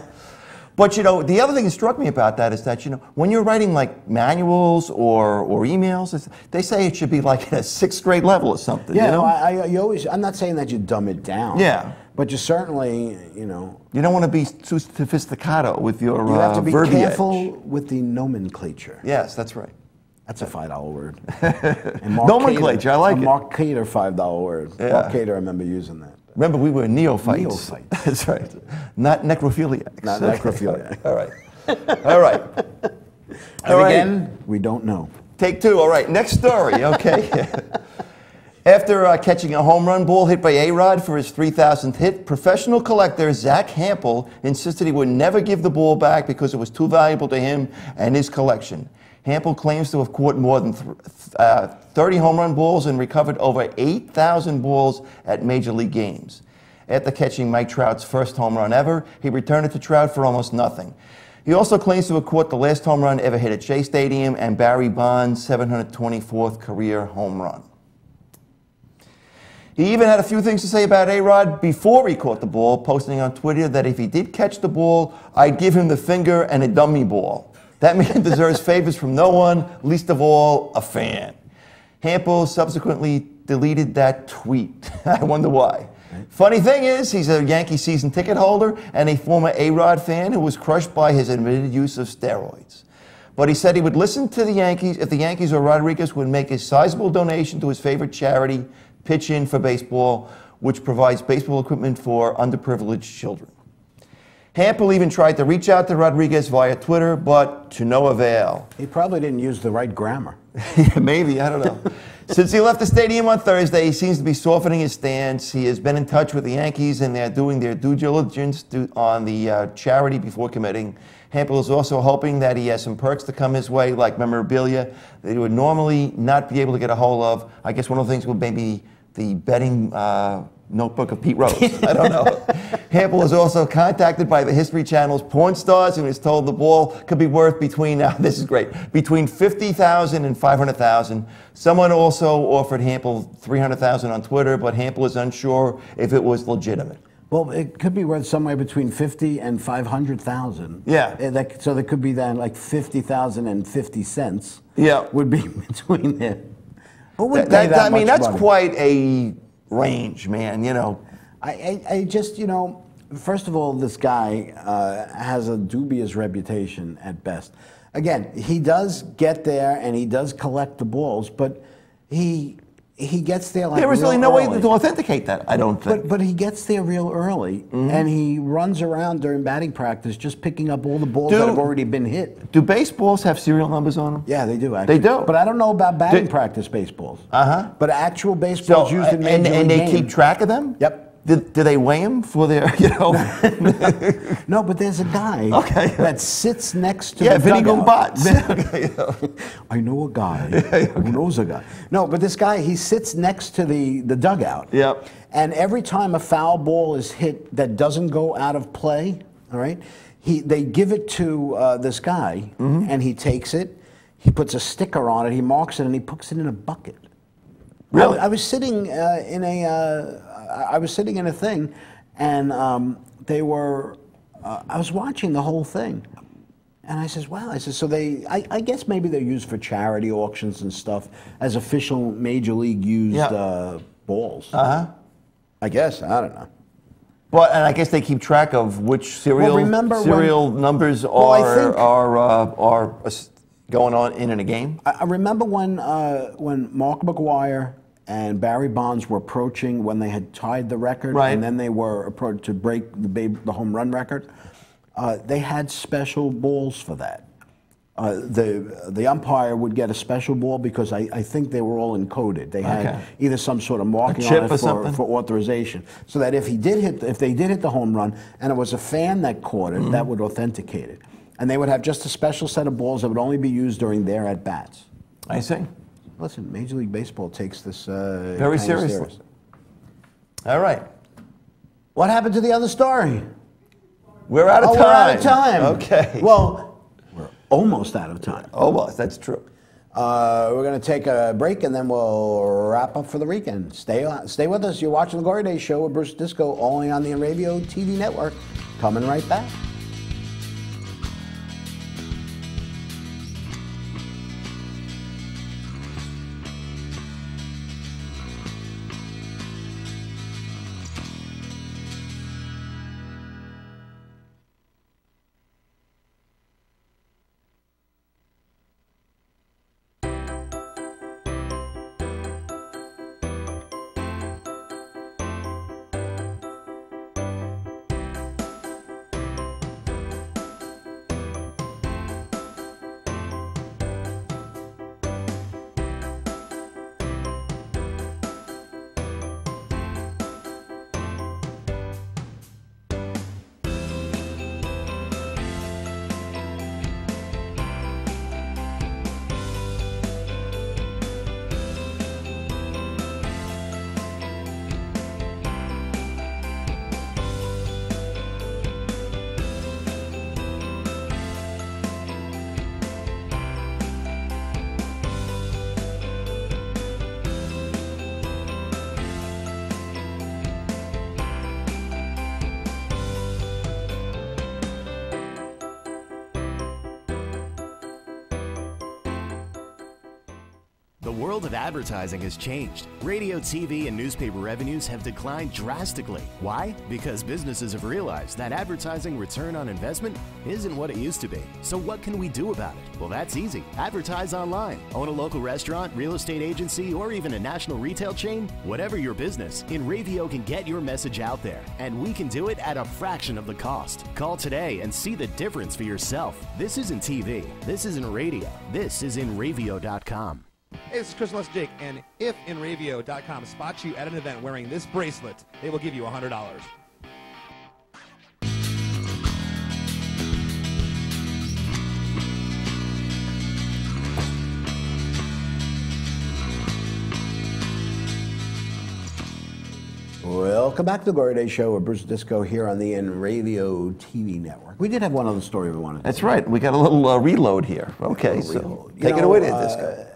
But, you know, the other thing that struck me about that is that, you know, when you're writing like manuals or emails, they say it should be like at a 6th grade level or something, Yeah, you know? you always, I'm not saying that you dumb it down. Yeah. But you certainly, you know, You don't want to be too sophisticated with your you have to be verbiage. careful with the nomenclature. Yes, that's right. That's a $5 word. And Mark Nomenclature, I like a it. Mark Cater $5 word. Yeah. Mark Cater, I remember using that. Remember, we were neophytes. Neophytes. That's right. Not necrophiliacs. Not necrophiliac. All right. All right. And All right. again, we don't know. Take 2. All right. Next story. Okay. After catching a home run ball hit by A-Rod for his 3,000th hit, professional collector Zach Hampel insisted he would never give the ball back because it was too valuable to him and his collection. Hampel claims to have caught more than 30 home run balls and recovered over 8,000 balls at Major League games. After catching Mike Trout's first home run ever, he returned it to Trout for almost nothing. He also claims to have caught the last home run ever hit at Shea Stadium and Barry Bonds' 724th career home run. He even had a few things to say about A-Rod before he caught the ball, posting on Twitter that if he did catch the ball, I'd give him the finger and a dummy ball. That man deserves favors from no one, least of all, a fan. Hampel subsequently deleted that tweet. I wonder why. Funny thing is, he's a Yankee season ticket holder and a former A-Rod fan who was crushed by his admitted use of steroids. But he said he would listen to the Yankees if the Yankees or Rodriguez would make a sizable donation to his favorite charity, Pitch In for Baseball, which provides baseball equipment for underprivileged children. Hampel even tried to reach out to Rodriguez via Twitter, but to no avail. He probably didn't use the right grammar. Maybe, I don't know. Since he left the stadium on Thursday, he seems to be softening his stance. He has been in touch with the Yankees, and they're doing their due diligence on the charity before committing. Hampel is also hoping that he has some perks to come his way, like memorabilia that he would normally not be able to get a hold of. I guess one of the things would maybe the betting notebook of Pete Rose. I don't know. Hampel was also contacted by the History Channel's Porn Stars and was told the ball could be worth between, this is great, between $50,000 and $500,000. Someone also offered Hampel $300,000 on Twitter, but Hampel is unsure if it was legitimate. Well, it could be worth somewhere between 50 and 500,000. Yeah. So there could be then like 50,000 and 50 cents. Yeah. Would be between there. Who would pay that I mean, much that's money? quite a range, man, you know. I just, you know, first of all, this guy has a dubious reputation at best. Again, he does get there and he does collect the balls, but he gets there like There was real really no early. way to authenticate that, I don't think. But he gets there real early, and he runs around during batting practice just picking up all the balls that have already been hit. Do baseballs have serial numbers on them? Yeah, they do, actually. They do? But I don't know about batting practice baseballs. Uh-huh. But actual baseballs used in Major League and they games. keep track of them? Yep. Do they weigh him for their, No, but there's a guy that sits next to Yeah, the Vinny dugout. Gombats. I know a guy who knows a guy. No, but this guy, he sits next to the dugout. Yep. And every time a foul ball is hit that doesn't go out of play, all right, they give it to this guy, and he takes it, he puts a sticker on it, he marks it, and he puts it in a bucket. Really? I was sitting in a thing, and I was watching the whole thing, and I says, wow, I said, so I guess maybe they're used for charity auctions and stuff as official major league used balls. I guess, I don't know. Well, and I guess they keep track of which serial numbers are going on in a game. I remember when Mark McGwire and Barry Bonds were approaching when they had tied the record, and then they were approached to break the home run record. They had special balls for that. The umpire would get a special ball because I think they were all encoded. They had either some sort of marking on it for authorization, so that if they did hit the home run and it was a fan that caught it, that would authenticate it. And they would have just a special set of balls that would only be used during their at bats. I see. Listen, Major League Baseball takes this very seriously. All right. What happened to the other story? We're out of time. We're out of time. Okay. Well, we're almost out of time. Almost. That's true. We're going to take a break, and then we'll wrap up for the weekend. Stay with us. You're watching The Glory Days Show with Bruce Disco, only on the Radio TV network. Coming right back. The world of advertising has changed. Radio, TV, and newspaper revenues have declined drastically. Why? Because businesses have realized that advertising return on investment isn't what it used to be. So what can we do about it? Well, that's easy. Advertise online. Own a local restaurant, real estate agency, or even a national retail chain? Whatever your business, InRavio can get your message out there, and we can do it at a fraction of the cost. Call today and see the difference for yourself. This isn't TV. This isn't radio. This is InRavio.com. Hey, this is Chris Jake, and if InRavio.com spots you at an event wearing this bracelet, they will give you $100. Welcome back to the Glory Days Show with Bruce Disco here on the InRavio TV network. We did have one other story we wanted to That's right. We got a little reload here. Okay, so take it away, Disco.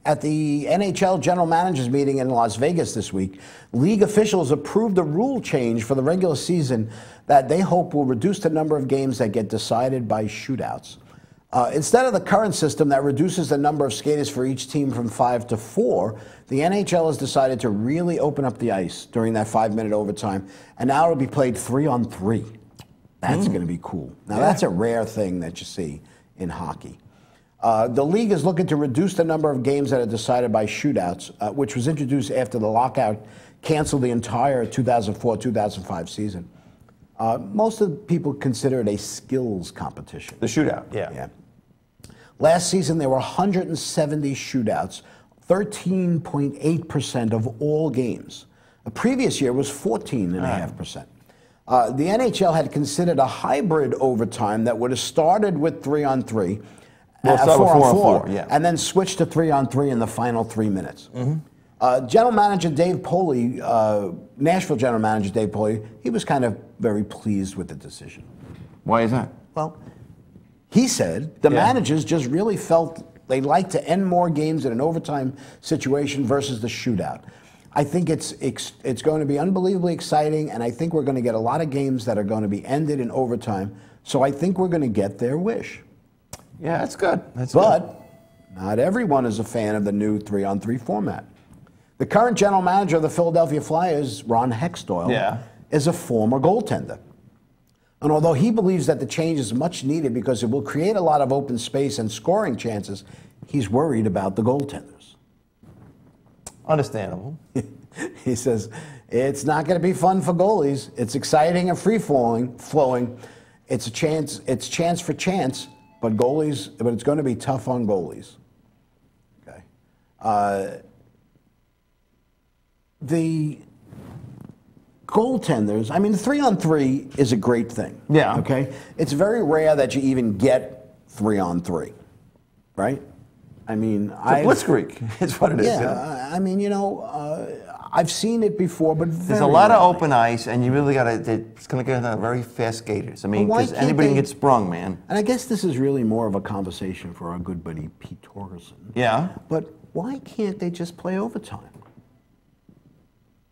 At the NHL General Managers meeting in Las Vegas this week, league officials approved a rule change for the regular season that they hope will reduce the number of games that get decided by shootouts. Instead of the current system that reduces the number of skaters for each team from 5 to 4, the NHL has decided to really open up the ice during that 5-minute overtime, and now it'll be played 3-on-3. That's going to be cool. Now, that's a rare thing that you see in hockey. The league is looking to reduce the number of games that are decided by shootouts, which was introduced after the lockout canceled the entire 2004-2005 season. Most of the people consider it a skills competition. The shootout, yeah. Last season, there were 170 shootouts, 13.8% of all games. The previous year was 14.5%. The NHL had considered a hybrid overtime that would have started with 3-on-3, Well, start with 4-on-4, yeah. and then switched to 3-on-3 in the final 3 minutes. General Manager Dave Poley, Nashville General Manager Dave Poley, he was kind of very pleased with the decision. Why is that? Well, he said the managers just really felt they like to end more games in an overtime situation versus the shootout. I think it's going to be unbelievably exciting, and I think we're going to get a lot of games that are going to be ended in overtime. So I think we're going to get their wish. Yeah, that's good. But not everyone is a fan of the new 3-on-3 format. The current general manager of the Philadelphia Flyers, Ron Hextall, is a former goaltender. And although he believes that the change is much needed because it will create a lot of open space and scoring chances, he's worried about the goaltenders. Understandable. He says, it's not going to be fun for goalies. It's exciting and free-flowing. It's chance for chance, but it's going to be tough on goalies. Okay. The goaltenders, I mean, 3-on-3 is a great thing. Yeah. Okay? It's very rare that you even get 3-on-3, right? I mean, blitzkrieg is what it is. Yeah, You know? I mean, I've seen it before, but there's a lot of open ice, and you really got to. It's going to get very fast skaters. I mean, because anybody can get sprung, man. And I guess this is really more of a conversation for our good buddy Pete Torgerson. Yeah. But why can't they just play overtime?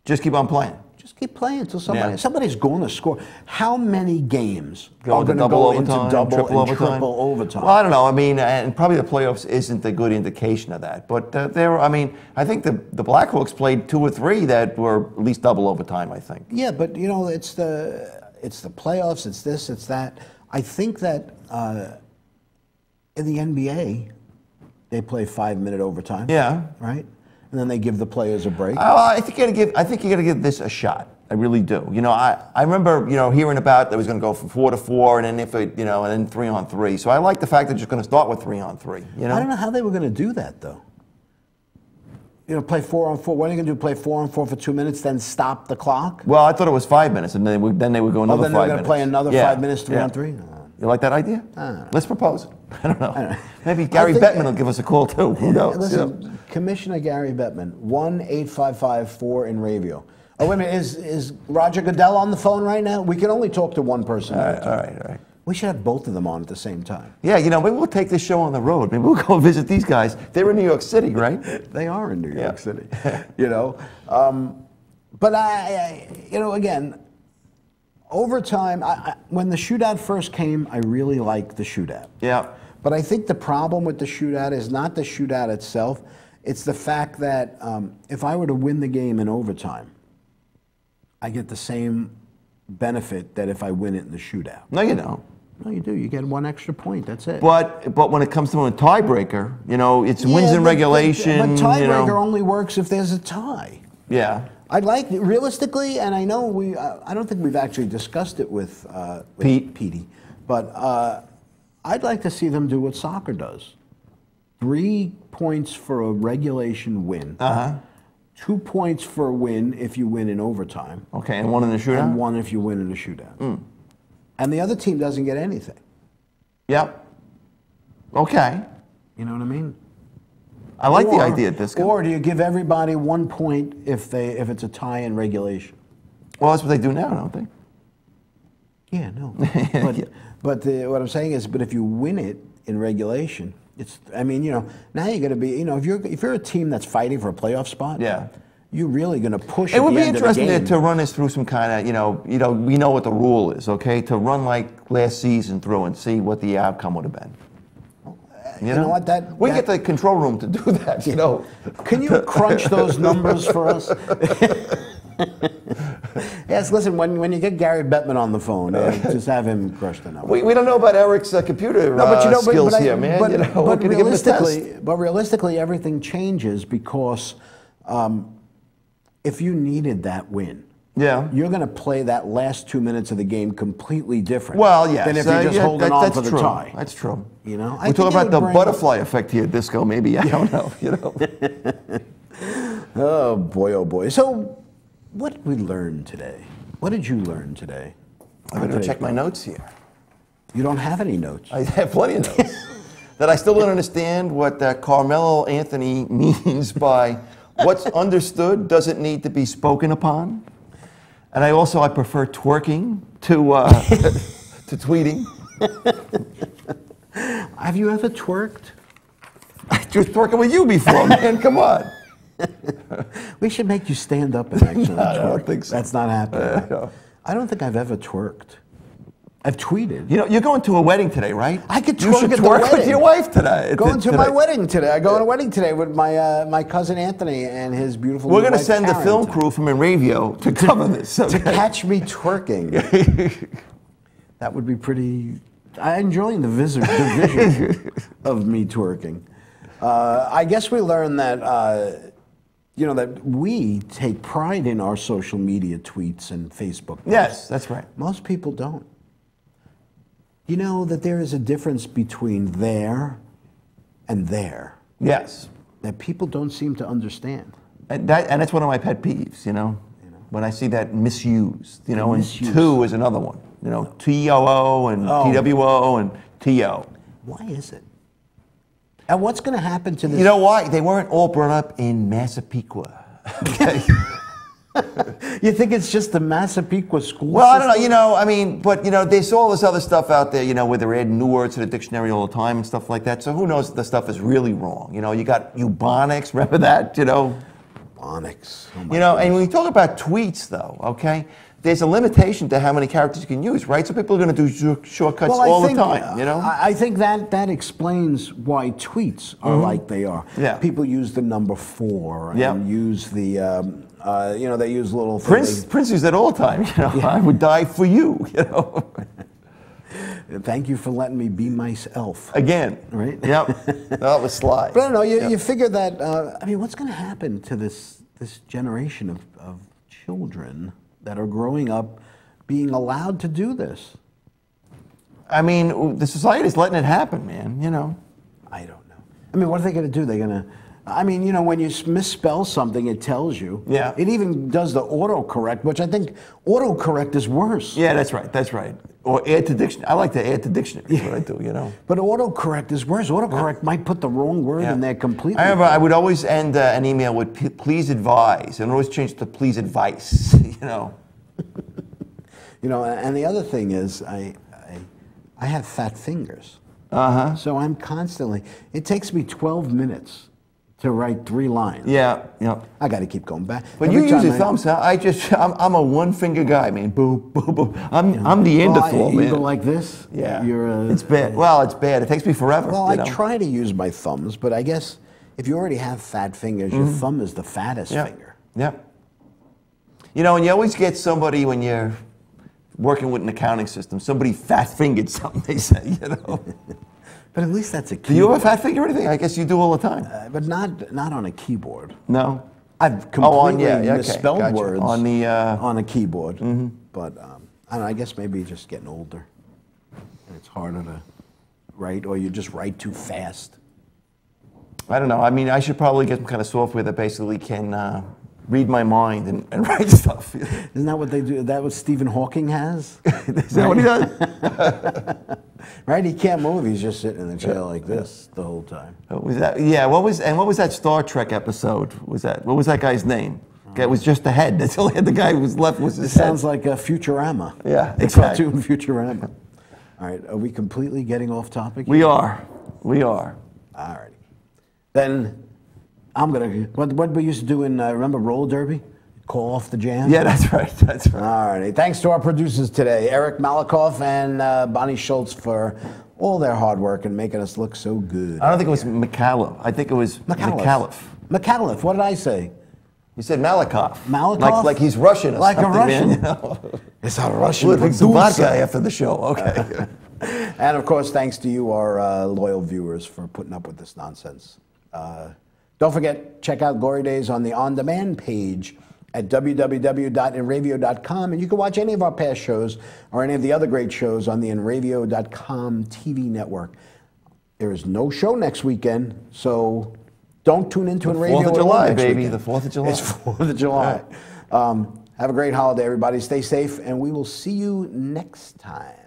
Just keep on playing. Just keep playing until somebody's going to score. How many games are Into going to go into double and overtime? triple overtime? Well, I don't know. I mean, and probably the playoffs isn't a good indication of that. But I mean, I think the Blackhawks played 2 or 3 that were at least double overtime, I think. Yeah, but it's the playoffs. It's this. It's that. I think that in the NBA, they play 5-minute overtime. Yeah. Right. And then they give the players a break. I think you got to give this a shot. I really do. I remember hearing about that was going to go from 4 to 4, and then and then 3-on-3. So I like the fact that you're going to start with 3-on-3. I don't know how they were going to do that though. Play 4-on-4. What are you going to do? Play 4-on-4 for 2 minutes, then stop the clock? Well, I thought it was 5 minutes, and then they would go another 5 minutes. Then they're going to play another 5 minutes, 3-on-3. You like that idea? Let's propose it. I don't know. Maybe Gary think, Bettman will give us a call too. Who knows? Listen, Commissioner Gary Bettman, 1-855-4-IN-RAVIO. Oh, wait a minute. Is Roger Goodell on the phone right now? We can only talk to one person. All right. We should have both of them on at the same time. Yeah, maybe we'll take this show on the road. Maybe we'll go visit these guys. They're in New York City, right? They are in New York City. But again, overtime, when the shootout first came, I really liked the shootout. Yeah. But I think the problem with the shootout is not the shootout itself. It's the fact that if I were to win the game in overtime, I get the same benefit that if I win it in the shootout. No, you don't. No, you do. You get 1 extra point. That's it. But when it comes to a tiebreaker, it's wins in regulation. But tiebreaker only works if there's a tie. Yeah. I'd like, realistically, and I know I don't think we've actually discussed it with Petey, but I'd like to see them do what soccer does. 3 points for a regulation win. 2 points for a win if you win in overtime. Okay, and 1 in the shootout? And 1 if you win in a shootout. And the other team doesn't get anything. Yep. Okay. You know what I mean? I like the idea at this point. Or do you give everybody 1 point if it's a tie in regulation? Well, that's what they do now, don't they? Yeah, no. But what I'm saying is, but if you win it in regulation, now you're going to be, if you're a team that's fighting for a playoff spot, you're really going to push. It would be interesting to run this through some kind of, we know what the rule is, okay? To run like last season through and see what the outcome would have been. You know what? We get the control room to do that. Can you crunch those numbers for us? Yes, listen, when you get Gary Bettman on the phone, just have him crush the numbers. We don't know about Eric's computer skills here, man. But realistically, everything changes because if you needed that win, you're going to play that last 2 minutes of the game completely different. Well, yes. Than if you're just holding on for the tie. That's true. We talk about the butterfly effect here, Disco. Maybe I don't know. Oh boy, oh boy. So What did we learn today? What did you learn today? I'm going to check my notes here. You don't have any notes. I have plenty of notes. That I still don't understand what Carmelo Anthony means by what's understood doesn't need to be spoken upon. And I prefer twerking to tweeting. Have you ever twerked? I was twerking with you before, man. Come on. We should make you stand up and actually twerk. I don't think so. That's not happening. No. I don't think I've ever twerked. I've tweeted. You know, you're going to a wedding today, right? I could You twerk should at the twerk with wedding. your wife today. Going to my wedding today. I go on a wedding today with my cousin Anthony and his beautiful We're going to wife, send the Karen, film crew from Enravio to cover this. to Okay? catch me twerking. That would be pretty. I'm enjoying the vision of me twerking. I guess we learned that that we take pride in our social media tweets and Facebook posts. Yes, that's right. Most people don't. You know that there is a difference between there and there Yes. that people don't seem to understand. And that's one of my pet peeves, when I see that misused, and Misuse. two is another one, TOO and Oh. TWO and TO. Why is it? And what's going to happen to this? You know why? They weren't all brought up in Massapequa. Okay? You think it's just the Massapequa school Well, I system? don't know, but there's all this other stuff out there, where they're adding new words to the dictionary all the time and stuff like that. So who knows if the stuff is really wrong? You got eubonics, remember that, Phonics. Oh my And when you talk about tweets, though, okay, there's a limitation to how many characters you can use, right? So people are going to do shortcuts all the time, I think that explains why tweets are like they are. Yeah. People use the number 4 and Yeah. use the, they use little Prince uses that all the time, I would die for you, Thank you for letting me be myself. Again. Right? Yep. That was Sly. But I don't know, you figure that, what's going to happen to this generation of children that are growing up being allowed to do this? The society's letting it happen, man, I don't know. What are they going to do? They're going to, when you misspell something, it tells you. Yeah. It even does the autocorrect, which I think autocorrect is worse. Yeah, that's right. Or add to dictionary. I like to add to dictionary, is what I do, But autocorrect is worse. Autocorrect might put the wrong word in there completely. I remember I would always end an email with please advise, and always change it to please advice, And the other thing is, I have fat fingers. So I'm constantly, it takes me 12 minutes to write 3 lines. Yeah. I got to keep going back. But you use your thumbs, huh? I'm a one-finger guy, man. Boom, boom, boom. I'm the Neanderthal, You man. go like this? Yeah. You're it's bad. Well, it's bad. It takes me forever. Well, I try to use my thumbs, but I guess if you already have fat fingers, your thumb is the fattest finger. Yeah. And you always get somebody when you're working with an accounting system, somebody fat-fingered something, they say, But at least that's a keyboard. Do you have a fat finger or anything? I guess you do all the time. But not on a keyboard. No? I've completely okay, misspelled gotcha. words On the, on a keyboard. But I don't know, I guess maybe you're just getting older. And it's harder to write, or you just write too fast. I don't know. I should probably get some kind of software that basically can read my mind and write stuff. Isn't that what they do? That what Stephen Hawking has? Is that what he does? Right? He can't move. He's just sitting in the chair like this the whole time. What was that? Yeah. What was that Star Trek episode? What was that guy's name? It was just the head. That's all the guy who was left was his It head. sounds like Futurama. Yeah, The exactly. cartoon Futurama. All right. Are we completely getting off topic? We are. All righty. Then I'm going to, what we used to do in, remember roller derby? Call off the jam? Yeah, that's right. All righty. Thanks to our producers today, Eric Malakoff and Bonnie Schultz, for all their hard work and making us look so good. I don't think it was McAuliffe. I think it was McAuliffe. McAuliffe. What did I say? You said Malakoff. Malakoff? Like he's Russian or Like a something, Russian. man, It's a Russian We'll drink some producer. vodka after the show. Okay. And of course, thanks to you, our loyal viewers, for putting up with this nonsense. Don't forget, check out Glory Days on the on-demand page at www.enravio.com, and you can watch any of our past shows or any of the other great shows on the enravio.com TV network. There is no show next weekend, so don't tune into Enravio 4th of at all July, next baby. weekend. The 4th of July. It's 4th of July. Have a great holiday, everybody. Stay safe, and we will see you next time.